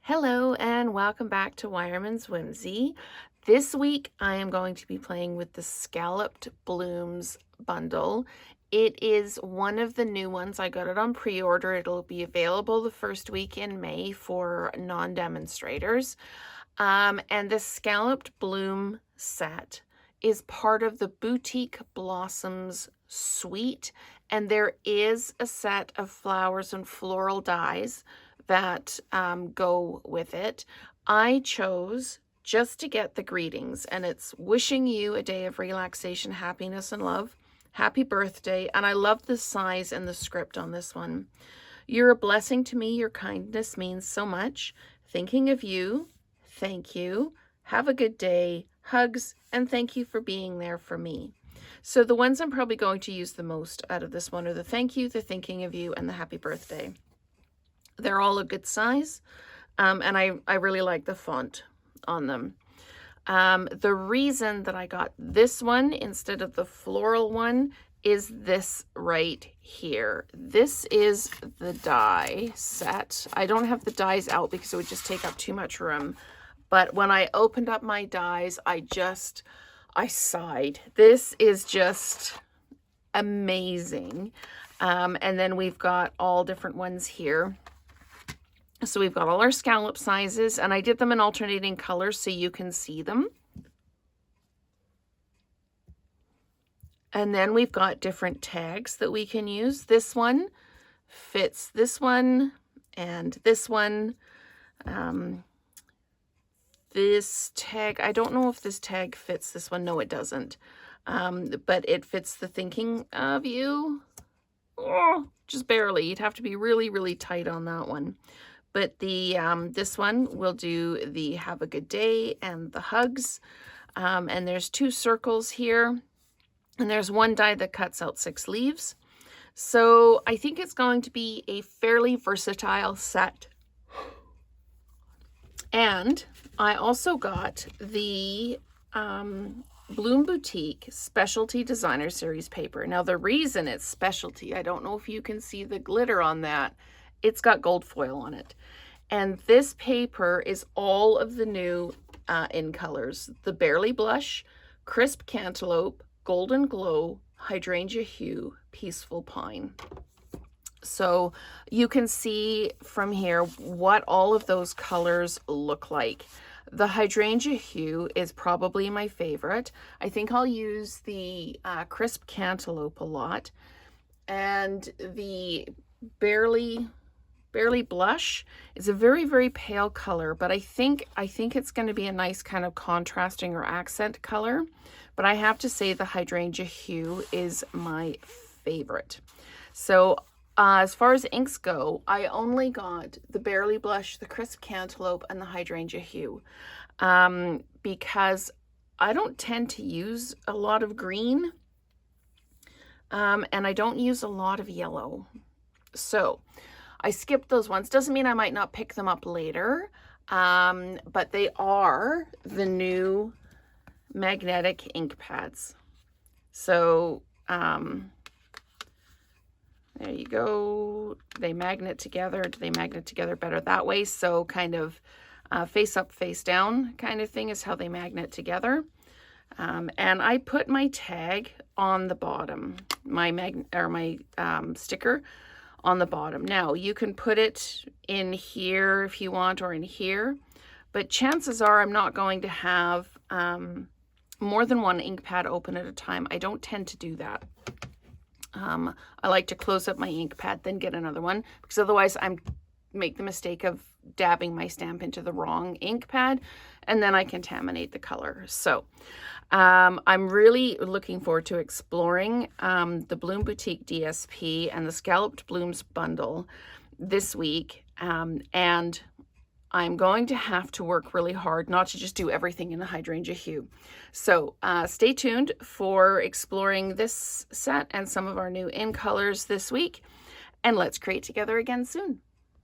Hello and welcome back to Wireman's Whimsy. This week I am going to be playing with the Scalloped Blooms Bundle. It is one of the new ones. I got it on pre-order. It'll be available the first week in May for non-demonstrators. And the Scalloped Bloom set is part of the Boutique Blossoms suite, and there is a set of flowers and floral dies that go with it. I chose just to get the greetings, and it's wishing you a day of relaxation, happiness, and love. Happy birthday. And I love the size and the script on this one. You're a blessing to me. Your kindness means so much. Thinking of you. Thank you. Have a good day. Hugs, and thank you for being there for me. So the ones I'm probably going to use the most out of this one are the thank you, the thinking of you, and the happy birthday. They're all a good size, and I really like the font on them. The reason that I got this one instead of the floral one is this right here. This is the die set. I don't have the dies out because it would just take up too much room. But when I opened up my dies, I sighed. This is just amazing. And then we've got all different ones here. So we've got all our scallop sizes, and I did them in alternating colors so you can see them. And then we've got different tags that we can use. This one fits this one and this one. This tag, I don't know if this tag fits this one. No, it doesn't. But it fits the thinking of you. Oh, just barely. You'd have to be really, really tight on that one. But the this one will do the have a good day and the hugs. And there's 2 circles here. And there's one die that cuts out 6 leaves. So I think it's going to be a fairly versatile set. And I also got the Bloom Boutique Specialty Designer Series paper. Now the reason it's specialty, I don't know if you can see the glitter on that. It's got gold foil on it. And this paper is all of the new in colors. The Barely Blush, Crisp Cantaloupe, Golden Glow, Hydrangea Hue, Peaceful Pine. So you can see from here what all of those colors look like. The Hydrangea Hue is probably my favorite. I think I'll use the Crisp Cantaloupe a lot. And the Barely Blush is a very, very pale color, but I think it's going to be a nice kind of contrasting or accent color. But I have to say the Hydrangea Hue is my favorite. So as far as inks go, I only got the Barely Blush, the Crisp Cantaloupe, and the Hydrangea Hue because I don't tend to use a lot of green and I don't use a lot of yellow. So I skipped those ones. Doesn't mean I might not pick them up later, but they are the new magnetic ink pads. So there you go. They magnet together. Do they magnet together better that way? So kind of face up, face down kind of thing is how they magnet together. And I put my tag on the bottom, my sticker on the bottom. Now you can put it in here if you want, or in here, but chances are I'm not going to have more than one ink pad open at a time. I don't tend to do that. I like to close up my ink pad, then get another one, because otherwise I make the mistake of dabbing my stamp into the wrong ink pad, and then I contaminate the color. So I'm really looking forward to exploring the Bloom Boutique DSP and the Scalloped Blooms Bundle this week. And I'm going to have to work really hard not to just do everything in the Hydrangea Hue. So stay tuned for exploring this set and some of our new in colors this week. And let's create together again soon.